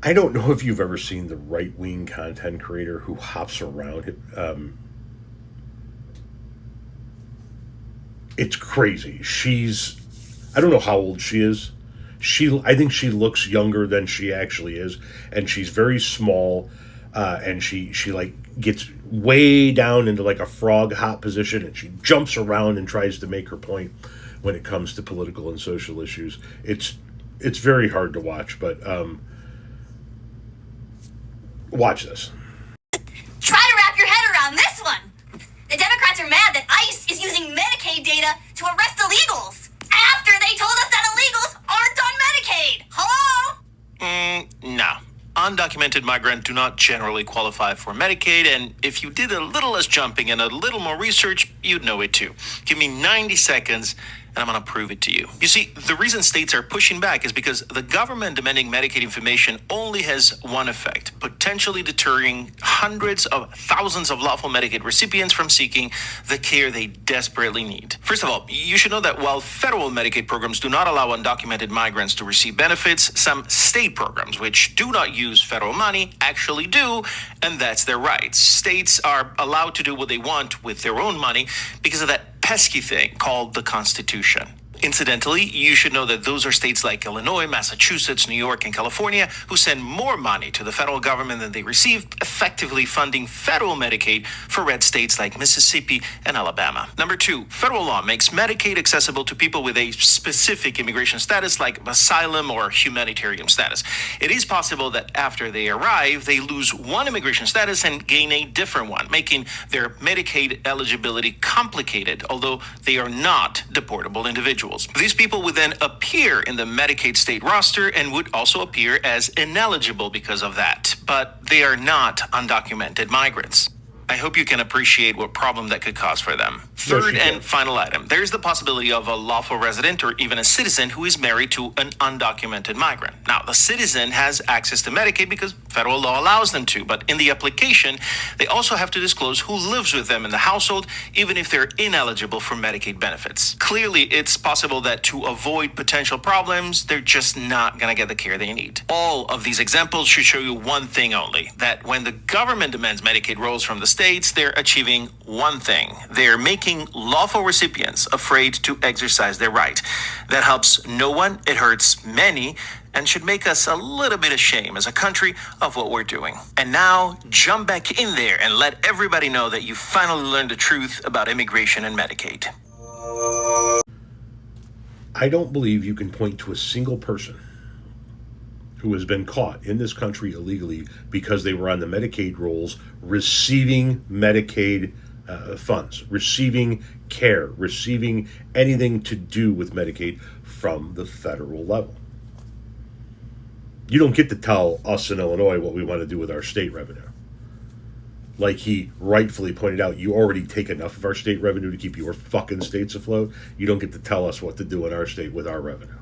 I don't know if you've ever seen the right-wing content creator who hops around. It's crazy. I don't know how old she is. I think she looks younger than she actually is, and she's very small, and she like gets way down into like a frog hop position, and she jumps around and tries to make her point when it comes to political and social issues. It's very hard to watch, but watch this. Try to wrap your head around this one. The Democrats are mad that ICE is using Medicaid data to arrest illegals after they told us that illegals aren't on Medicaid. Hello? No. Undocumented migrants do not generally qualify for Medicaid, and if you did a little less jumping and a little more research, you'd know it too. Give me 90 seconds, and I'm going to prove it to you. You see, the reason states are pushing back is because the government demanding Medicaid information only has one effect: potentially deterring hundreds of thousands of lawful Medicaid recipients from seeking the care they desperately need. First of all, you should know that while federal Medicaid programs do not allow undocumented migrants to receive benefits, some state programs, which do not use federal money, actually do, and that's their right. States are allowed to do what they want with their own money because of that pesky thing called the Constitution. Incidentally, you should know that those are states like Illinois, Massachusetts, New York, and California who send more money to the federal government than they receive, effectively funding federal Medicaid for red states like Mississippi and Alabama. Number two, federal law makes Medicaid accessible to people with a specific immigration status like asylum or humanitarian status. It is possible that after they arrive, they lose one immigration status and gain a different one, making their Medicaid eligibility complicated, although they are not deportable individuals. These people would then appear in the Medicaid state roster and would also appear as ineligible because of that, but they are not undocumented migrants. I hope you can appreciate what problem that could cause for them. Third and final item, there's the possibility of a lawful resident or even a citizen who is married to an undocumented migrant. Now, the citizen has access to Medicaid because federal law allows them to, but in the application, they also have to disclose who lives with them in the household, even if they're ineligible for Medicaid benefits. Clearly, it's possible that to avoid potential problems, they're just not going to get the care they need. All of these examples should show you one thing only, that when the government demands Medicaid rolls from the states, they're achieving one thing. They're making lawful recipients afraid to exercise their right. That helps no one, it hurts many, and should make us a little bit ashamed as a country of what we're doing. And now, jump back in there and let everybody know that you finally learned the truth about immigration and Medicaid. I don't believe you can point to a single person who has been caught in this country illegally because they were on the Medicaid rolls receiving Medicaid funds, receiving care, receiving anything to do with Medicaid from the federal level. You don't get to tell us in Illinois what we want to do with our state revenue. Like he rightfully pointed out, you already take enough of our state revenue to keep your fucking states afloat. You don't get to tell us what to do in our state with our revenue.